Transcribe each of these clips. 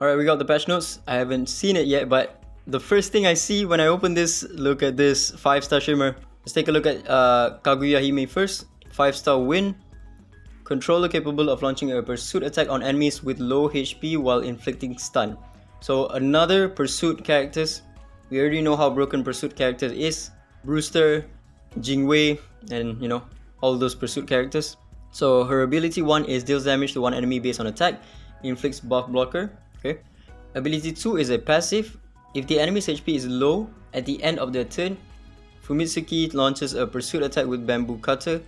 Alright, we got the patch notes. I haven't seen it yet, but the first thing I see when I open this, look at this 5-star Shimmer. Let's take a look at Kaguya first. 5-star win. Controller capable of launching a pursuit attack on enemies with low HP while inflicting stun. So another pursuit characters. We already know how broken pursuit characters is. Brewster, Jingwei, and you know, all those pursuit characters. So her ability 1 is deals damage to one enemy based on attack. Inflicts buff blocker. Okay. Ability 2 is a passive. If the enemy's HP is low at the end of their turn, Fumitsuki launches a pursuit attack with bamboo cutter.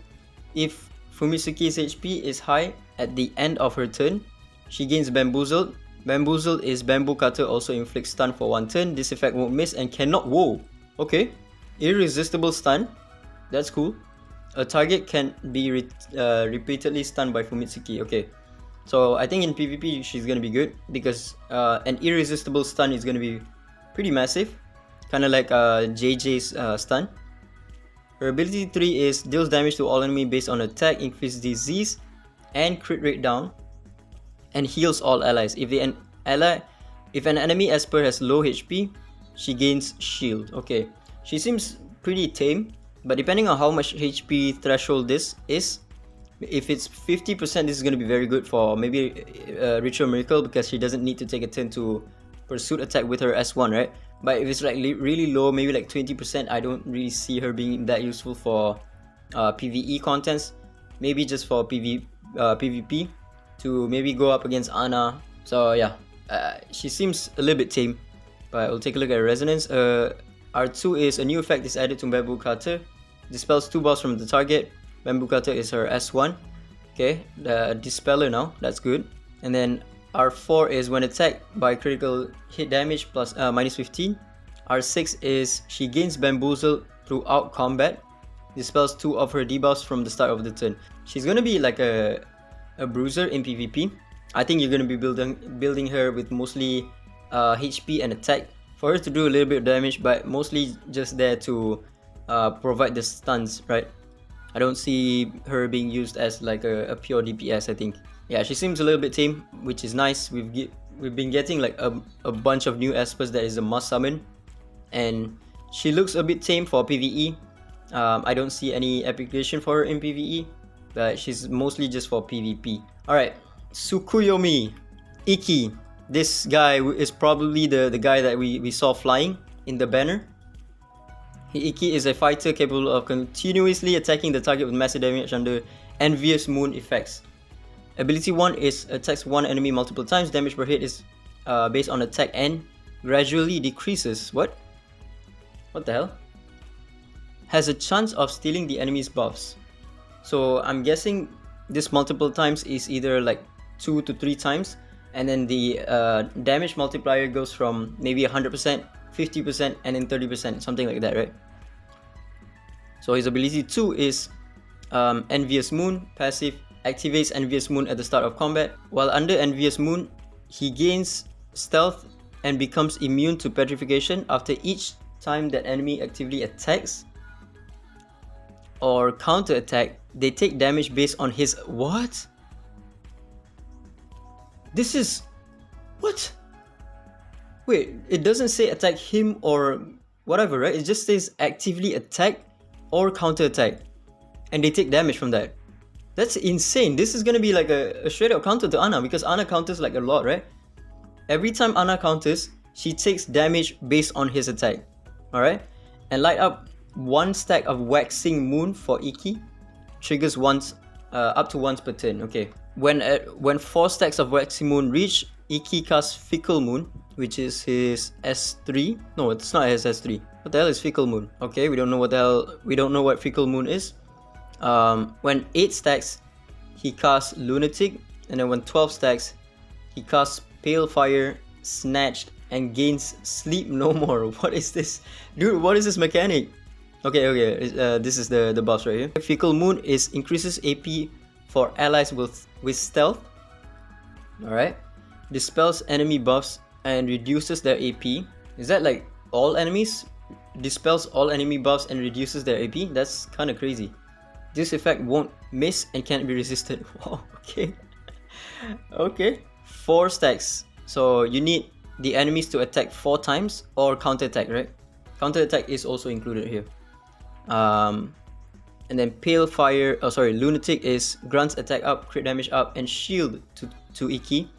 If Fumitsuki's HP is high at the end of her turn, she gains bamboozled. Bamboozled is bamboo cutter also inflicts stun for 1 turn. This effect won't miss and cannot. Whoa. Okay. Irresistible stun. That's cool. A target can be repeatedly stunned by Fumitsuki. Okay. So I think in PvP she's gonna be good because an irresistible stun is gonna be pretty massive, kind of like JJ's stun. Her ability 3 is deals damage to all enemy based on attack, increase disease, and crit rate down, and heals all allies. If an enemy as per has low HP, she gains shield. Okay, she seems pretty tame, but depending on how much HP threshold this is. If it's 50%, this is going to be very good for maybe Ritual Miracle because she doesn't need to take a turn to pursuit attack with her S1, right? But if it's like really low, maybe like 20%, I don't really see her being that useful for PvE contents. Maybe just for PvP to maybe go up against Ana. So yeah, she seems a little bit tame, but we'll take a look at her resonance. R2 is a new effect is added to Bamboo Cutter. Dispels 2 buffs from the target. Bamboo Cutter is her S1. Okay, the Dispeller now, that's good. And then R4 is when attacked by critical hit damage plus minus 15. R6 is she gains Bamboozle throughout combat. Dispels 2 of her debuffs from the start of the turn. She's gonna be like a bruiser in PvP. I think you're gonna be building her with mostly HP and attack for her to do a little bit of damage, but mostly just there to provide the stuns, right? I don't see her being used as like a pure DPS, I think. Yeah, she seems a little bit tame, which is nice. We've been getting like a bunch of new espers that is a must summon. And she looks a bit tame for PvE. I don't see any application for her in PvE, but she's mostly just for PvP. Alright, Tsukuyomi Iki. This guy is probably the guy that we saw flying in the banner. Iki is a fighter capable of continuously attacking the target with massive damage under Envious Moon effects. Ability 1 is attacks one enemy multiple times. Damage per hit is based on attack and gradually decreases. What the hell? Has a chance of stealing the enemy's buffs. So I'm guessing this multiple times is either like 2 to 3 times, and then the damage multiplier goes from maybe 100%, 50%, and then 30%, something like that, right? So his ability 2 is Envious Moon, passive, activates Envious Moon at the start of combat. While under Envious Moon, he gains stealth and becomes immune to petrification after each time that enemy actively attacks or counter attack. They take damage based on his what? This is what? Wait, it doesn't say attack him or whatever, right? It just says actively attack or counter attack, and they take damage from that. That's insane. This is gonna be like a straight up counter to Ana, because Ana counters like a lot, right? Every time Ana counters, she takes damage based on his attack. Alright? And light up 1 stack of Waxing Moon for Iki. Triggers once, up to once per turn. Okay. When 4 stacks of Waxing Moon reach, Iki casts Fickle Moon, which is his S3. No, it's not his S3. What the hell is Fickle Moon? Okay, we don't know what Fickle Moon is. When 8 stacks, he casts Lunatic, and then when 12 stacks, he casts Pale Fire, Snatched, and gains Sleep No More. What is this? Dude, what is this mechanic? Okay, this is the buffs right here. Fickle Moon is increases AP for allies with stealth. Alright. Dispels enemy buffs and reduces their AP. Is that like all enemies? Dispels all enemy buffs and reduces their AP? That's kind of crazy. This effect won't miss and can't be resisted. Wow, okay. Okay. 4 stacks. So you need the enemies to attack 4 times or counter attack, right? Counter attack is also included here. And then Pale Fire, Lunatic is grants attack up, crit damage up, and shield to Iki.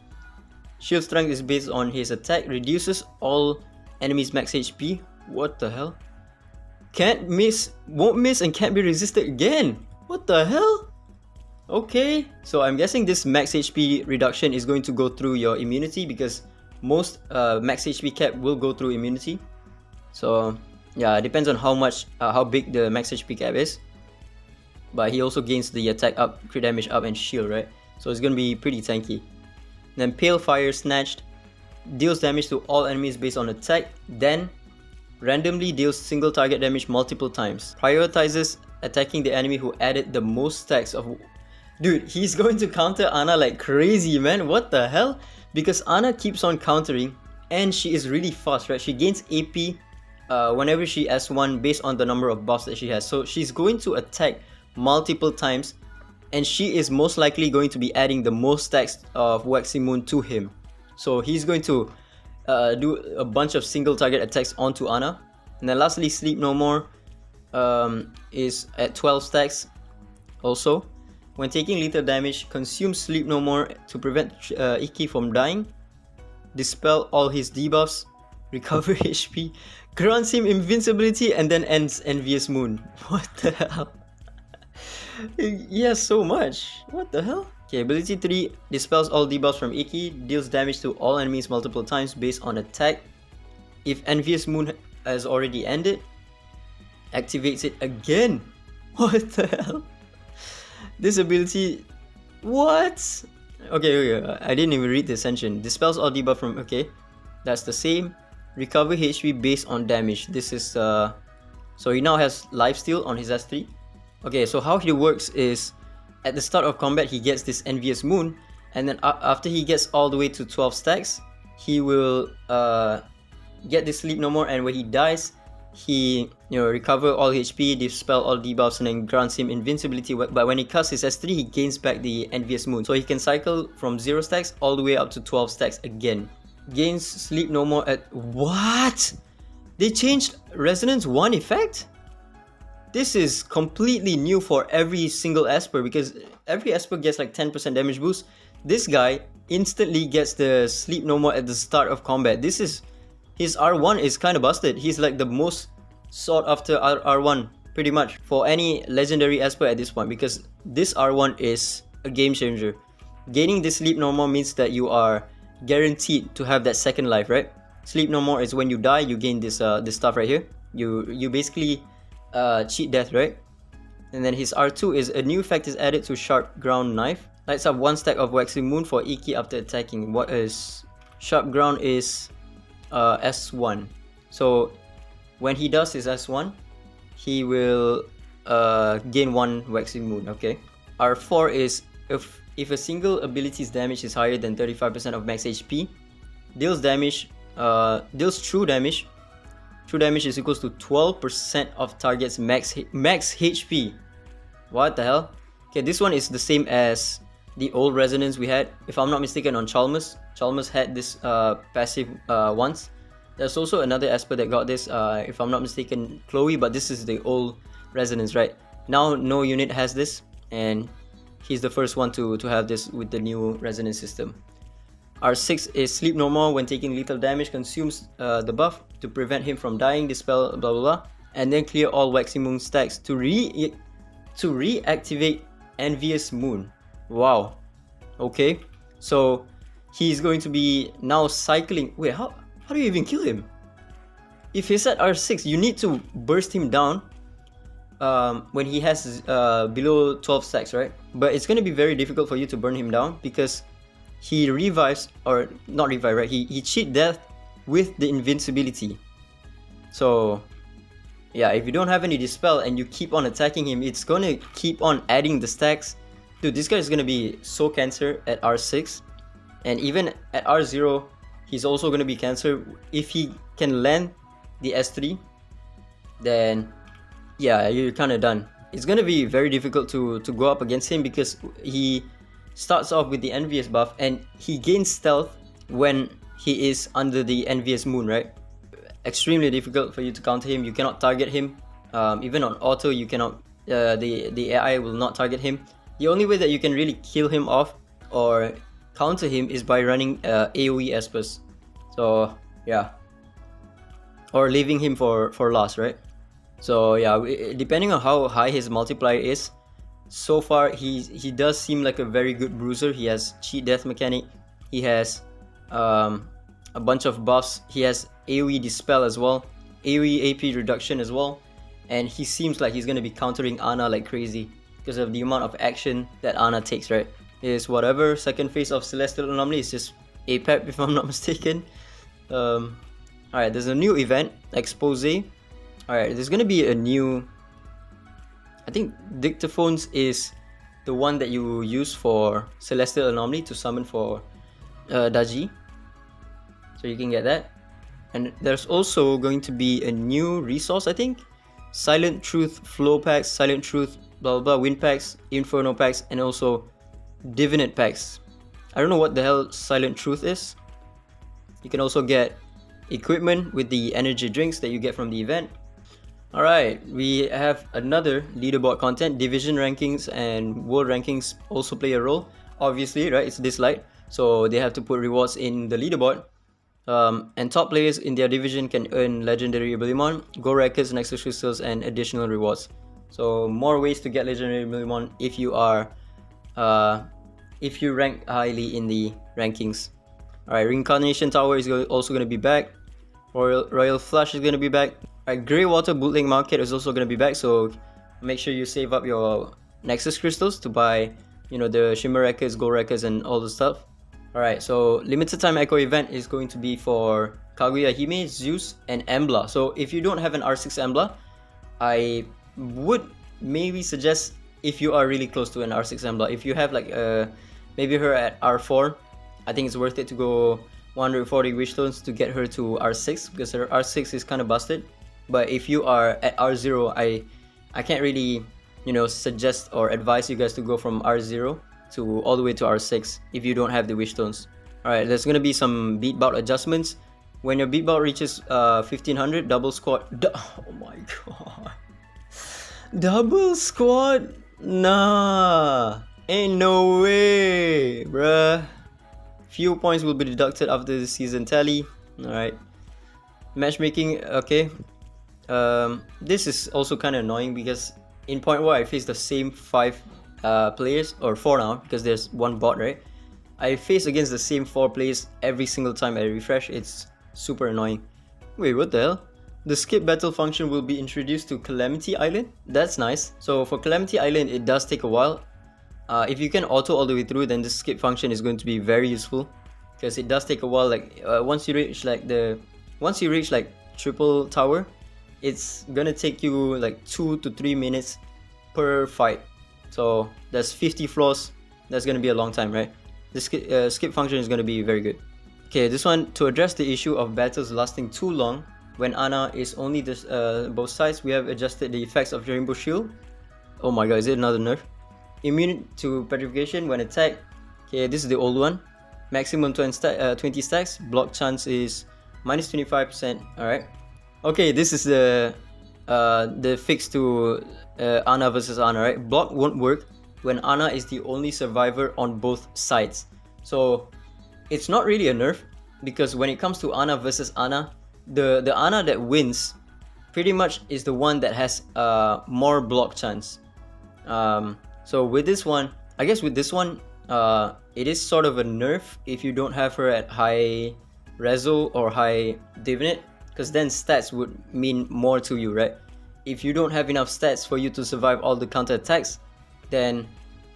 Shield strength is based on his attack, reduces all enemies max HP. What the hell? Can't miss, won't miss, and can't be resisted again. What the hell? Okay, so I'm guessing this max HP reduction is going to go through your immunity, because most max HP cap will go through immunity. So yeah, it depends on how big the max HP cap is. But he also gains the attack up, crit damage up, and shield, right? So it's gonna be pretty tanky. Then Pale Fire Snatched deals damage to all enemies based on attack, then randomly deals single target damage multiple times. Prioritizes attacking the enemy who added the most stacks of... Dude, he's going to counter Ana like crazy, man. What the hell? Because Ana keeps on countering and she is really fast, right? She gains AP whenever she S1 based on the number of buffs that she has. So she's going to attack multiple times, and she is most likely going to be adding the most stacks of Waxy Moon to him. So he's going to do a bunch of single target attacks onto Ana. And then lastly, Sleep No More is at 12 stacks also. When taking lethal damage, consume Sleep No More to prevent Iki from dying, dispel all his debuffs, recover HP, grants him invincibility, and then ends Envious Moon. What the hell? He has so much. What the hell? Okay, ability 3 dispels all debuffs from Iki, deals damage to all enemies multiple times based on attack. If Envious Moon has already ended, activates it again. What the hell? This ability... What? Okay, I didn't even read the ascension. Dispels all debuff from... Okay, that's the same. Recover HP based on damage. This is... So he now has lifesteal on his S3. Okay, so how he works is, at the start of combat, he gets this Envious Moon, and then after he gets all the way to 12 stacks, he will get this Sleep No More, and when he dies, he recover all HP, dispel all debuffs, and then grants him invincibility. But when he casts his S3, he gains back the Envious Moon, so he can cycle from 0 stacks all the way up to 12 stacks again. Gains Sleep No More at... What? They changed Resonance 1 effect? This is completely new for every single Esper, because every Esper gets like 10% damage boost. This guy instantly gets the Sleep No More at the start of combat. This is... His R1 is kind of busted. He's like the most sought after R1 pretty much for any legendary Esper at this point, because this R1 is a game changer. Gaining this Sleep No More means that you are guaranteed to have that second life, right? Sleep No More is when you die, you gain this this stuff right here. You basically cheat death, right? And then his R2 is a new effect is added to Sharp Ground Knife. Lights up 1 stack of Waxy Moon for Iki after attacking. What is Sharp Ground is S1. So when he does his S1, he will gain 1 Waxy Moon. Okay. R4 is if a single ability's damage is higher than 35% of max HP, deals damage, deals true damage. True damage is equals to 12% of target's max HP. What the hell? Okay, this one is the same as the old resonance we had. If I'm not mistaken, on Chalmers. Chalmers had this passive once. There's also another Esper that got this, if I'm not mistaken, Chloe, but this is the old resonance, right? Now no unit has this, and he's the first one to have this with the new resonance system. R6 is Sleep No More. When taking lethal damage, consumes the buff to prevent him from dying, dispel blah blah blah, and then clear all Waxy Moon stacks to reactivate Envious Moon. Wow. Okay, so he's going to be now cycling. Wait, how do you even kill him? If he's at R6, you need to burst him down when he has below 12 stacks, right? But it's going to be very difficult for you to burn him down, because he revives, or not revive, right? He cheat death with the invincibility. So yeah, if you don't have any dispel and you keep on attacking him, it's gonna keep on adding the stacks. Dude, this guy is gonna be so cancer at R6, and even at R0 he's also gonna be cancer. If he can land the S3, then yeah, you're kind of done. It's gonna be very difficult to go up against him, because he starts off with the Envious buff and he gains stealth when he is under the envious moon, right? Extremely difficult for you to counter him. You cannot target him. Even on auto, you cannot. The AI will not target him. The only way that you can really kill him off or counter him is by running AoE Espers. So yeah, or leaving him for last, right? So yeah, depending on how high his multiplier is, so far he does seem like a very good bruiser. He has cheat death mechanic. He has a bunch of buffs. He has AoE dispel as well, AoE AP reduction as well, and he seems like he's gonna be countering Ana like crazy because of the amount of action that Ana takes, right? Is whatever second phase of Celestial Anomaly is just APEP if I'm not mistaken. Alright, there's a new event, Expose. Alright, there's gonna be a new, I think Dictaphones is the one that you use for Celestial Anomaly to summon for Daji. So you can get that. And there's also going to be a new resource, I think. Silent Truth Flow packs, Silent Truth blah blah blah, Wind packs, Inferno packs, and also Divinate packs. I don't know what the hell Silent Truth is. You can also get equipment with the energy drinks that you get from the event. Alright, we have another leaderboard content. Division rankings and world rankings also play a role. Obviously, right? It's DISLYTE, so they have to put rewards in the leaderboard. And top players in their division can earn legendary abilimon, gold records, nexus crystals, and additional rewards. So more ways to get legendary abilimon if you are if you rank highly in the rankings. Alright, Reincarnation Tower is also going to be back. Royal Flush is going to be back. Alright, Grey Water Bootleg Market is also going to be back, so make sure you save up your Nexus Crystals to buy, you know, the Shimmer records, gold records, and all the stuff. Alright, so limited time Echo event is going to be for Kaguya Hime, Zeus, and Embla. So if you don't have an R6 Embla, I would maybe suggest, if you are really close to an R6 Embla, if you have like maybe her at R4, I think it's worth it to go 140 wish stones to get her to R6, because her R6 is kind of busted. But if you are at R0, I can't really, you know, suggest or advise you guys to go from R0 to all the way to R6 if you don't have the wish stones. Alright, there's gonna be some beat bout adjustments. When your beat bout reaches 1500, double squad. Oh my god. Double squad? Nah. Ain't no way, bruh. Few points will be deducted after the season tally. Alright. Matchmaking, okay. This is also kind of annoying because in point where I face the same 5 players, or 4 now because there's one bot, right? I face against the same 4 players every single time I refresh. It's super annoying. Wait, what the hell? The skip battle function will be introduced to Calamity Island. That's nice. So for Calamity Island, it does take a while. If you can auto all the way through, then the skip function is going to be very useful because it does take a while. Like once you reach like triple tower, it's gonna take you like 2 to 3 minutes per fight. So that's 50 floors. That's gonna be a long time, right? The skip function is gonna be very good. Okay, this one, to address the issue of battles lasting too long when Ana is only this both sides, we have adjusted the effects of Rainbow Shield. Oh my god, is it another nerf? Immune to petrification when attacked. Okay, this is the old one. Maximum 20 stacks. Block chance is minus 25%. Alright. Okay, this is the fix to Ana versus Ana, right? Block won't work when Ana is the only survivor on both sides. So it's not really a nerf, because when it comes to Ana versus Ana, the Ana that wins pretty much is the one that has more block chance. So with this one, I guess with this one, it is sort of a nerf if you don't have her at high reso or high divinate, because then stats would mean more to you, right? If you don't have enough stats for you to survive all the counter attacks, then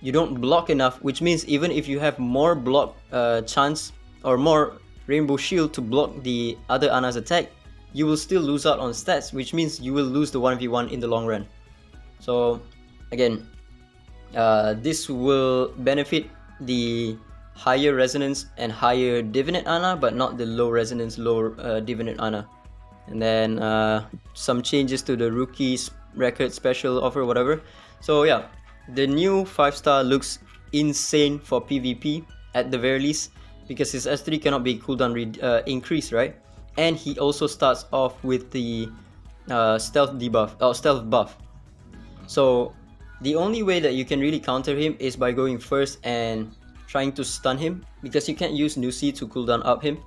you don't block enough, which means even if you have more block chance or more Rainbow Shield to block the other Ana's attack, you will still lose out on stats, which means you will lose the 1v1 in the long run. So again, this will benefit the higher resonance and higher divinate Ana, but not the low resonance, low divinate Ana. And then some changes to the rookies record special offer, whatever. So yeah, the new 5-star looks insane for PvP at the very least. because his S3 cannot be cooldown increased, right? And he also starts off with the stealth debuff, stealth buff. So the only way that you can really counter him is by going first and trying to stun him, because you can't use Nusi to cooldown up him.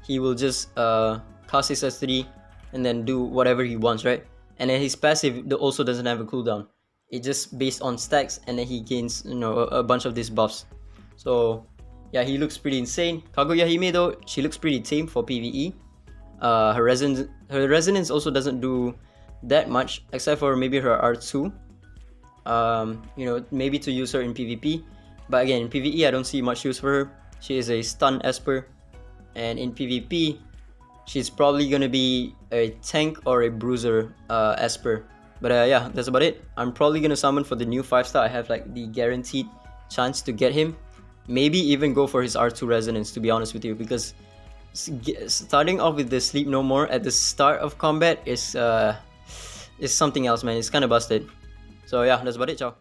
He will just cast his S3 and then do whatever he wants, right? And then his passive also doesn't have a cooldown. It's just based on stacks, and then he gains, you know, a bunch of these buffs. So yeah, he looks pretty insane. Kaguya Hime though, she looks pretty tame for PvE. Her resonance also doesn't do that much, except for maybe her R2. You know, maybe to use her in PvP. But again, in PvE, I don't see much use for her. She is a stun Esper. And in PvP, she's probably gonna be a tank or a bruiser Esper. But yeah, that's about it. I'm probably gonna summon for the new 5-star. I have like the guaranteed chance to get him. Maybe even go for his R2 resonance, to be honest with you, because starting off with the Sleep No More at the start of combat is something else, man. It's kind of busted. So yeah, that's about it. Ciao.